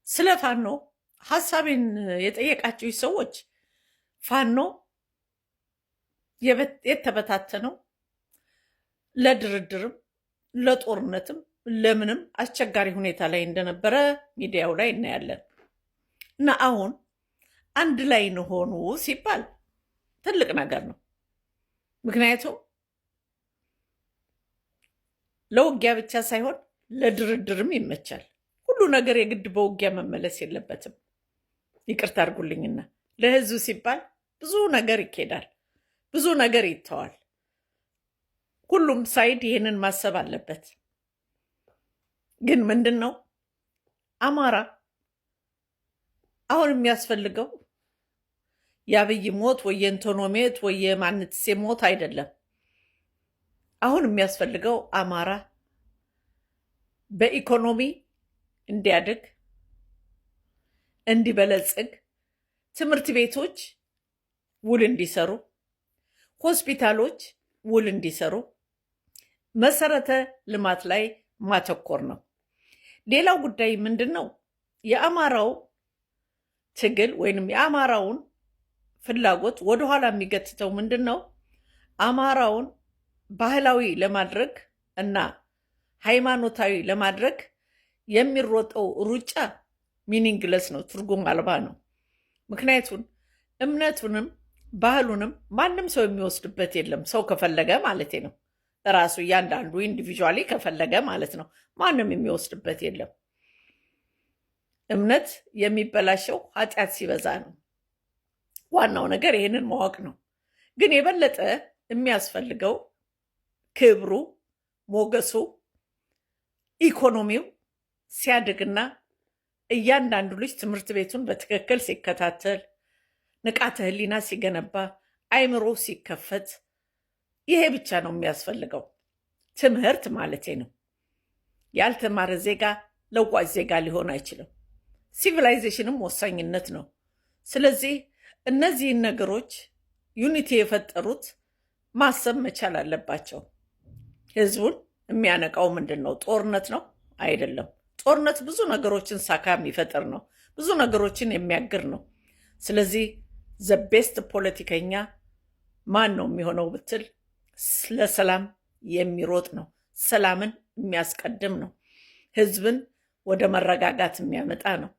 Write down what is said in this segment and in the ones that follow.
ስለ ፋኖ ሀሳቤን የጠየቃችሁ ሰዎች ፋኖ የተበታተነው ለድርድርም ለጦርነትም ለምንም አስቸጋሪ ሁኔታ ላይ እንደነበረ ሚዲያው ላይ እናያለን እና አሁን አንድ ላይ እንሆኑ ሲባል ትልቅ ነገር ነው። ምክንያቱም ለውጊያ ብቻ ሳይሆን ለድርድርም ይመቻል። ሁሉ ነገር የግድ በውጊያ መመለስ የለበትም። ይቅርታ አድርጉልኝና ለህዝብ ሲባል ብዙ ነገር ይኬዳል፣ ብዙ ነገር ይተዋል። ሁሉም ሳይድ ይህንን ማሰብ አለበት። ግን ምንድን ነው አማራ አሁን የሚያስፈልገው የአብይ ሞት ወይ የእንቶኖሜት ወይ የማንትሴ ሞት አይደለም። አሁን የሚያስፈልገው አማራ በኢኮኖሚ እንዲያድግ፣ እንዲበለጽግ፣ ትምህርት ቤቶች ውል እንዲሰሩ፣ ሆስፒታሎች ውል እንዲሰሩ፣ መሰረተ ልማት ላይ ማተኮር ነው። ሌላው ጉዳይ ምንድን ነው? የአማራው ትግል ወይንም የአማራውን ፍላጎት ወደኋላ የሚገትተው ምንድን ነው? አማራውን ባህላዊ ለማድረግ እና ሃይማኖታዊ ለማድረግ የሚሮጠው ሩጫ ሚኒንግለስ ነው፣ ትርጉም አልባ ነው። ምክንያቱም እምነቱንም ባህሉንም ማንም ሰው የሚወስድበት የለም። ሰው ከፈለገ ማለት ነው፣ ራሱ እያንዳንዱ ኢንዲቪዥዋሊ ከፈለገ ማለት ነው። ማንም የሚወስድበት የለም። እምነት የሚበላሸው ኃጢአት ሲበዛ ነው። ዋናው ነገር ይህንን ማወቅ ነው። ግን የበለጠ የሚያስፈልገው ክብሩ፣ ሞገሱ፣ ኢኮኖሚው ሲያድግና እያንዳንዱ ልጅ ትምህርት ቤቱን በትክክል ሲከታተል፣ ንቃተ ህሊና ሲገነባ፣ አይምሮ ሲከፈት፣ ይሄ ብቻ ነው የሚያስፈልገው። ትምህርት ማለቴ ነው። ያልተማረ ዜጋ ለዋጭ ዜጋ ሊሆን አይችልም። ሲቪላይዜሽንም ወሳኝነት ነው። ስለዚህ እነዚህን ነገሮች ዩኒቲ የፈጠሩት ማሰብ መቻል አለባቸው። ህዝቡን የሚያነቃው ምንድን ነው? ጦርነት ነው? አይደለም። ጦርነት ብዙ ነገሮችን ሳካ የሚፈጥር ነው። ብዙ ነገሮችን የሚያግር ነው። ስለዚህ ዘቤስት ፖለቲከኛ ማን ነው የሚሆነው ብትል ለሰላም የሚሮጥ ነው። ሰላምን የሚያስቀድም ነው። ህዝብን ወደ መረጋጋት የሚያመጣ ነው።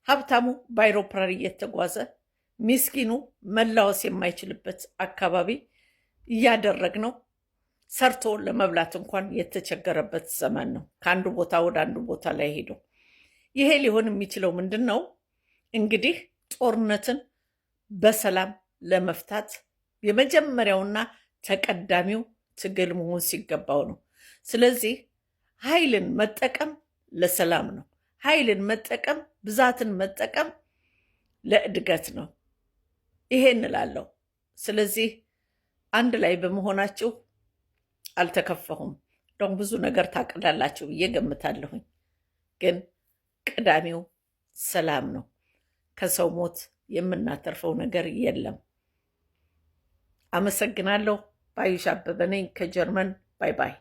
ሀብታሙ በአይሮፕላን እየተጓዘ ሚስኪኑ መላወስ የማይችልበት አካባቢ እያደረግነው ሰርቶ ለመብላት እንኳን የተቸገረበት ዘመን ነው። ከአንዱ ቦታ ወደ አንዱ ቦታ ላይ ሄዶ ይሄ ሊሆን የሚችለው ምንድን ነው? እንግዲህ ጦርነትን በሰላም ለመፍታት የመጀመሪያውና ተቀዳሚው ትግል መሆን ሲገባው ነው። ስለዚህ ኃይልን መጠቀም ለሰላም ነው። ኃይልን መጠቀም፣ ብዛትን መጠቀም ለእድገት ነው። ይሄ እንላለሁ። ስለዚህ አንድ ላይ በመሆናችሁ አልተከፋሁም። እንደውም ብዙ ነገር ታቅዳላችሁ ብዬ ገምታለሁኝ። ግን ቀዳሚው ሰላም ነው። ከሰው ሞት የምናተርፈው ነገር የለም። አመሰግናለሁ። ባዩሽ አበበ ነኝ ከጀርመን። ባይ ባይ።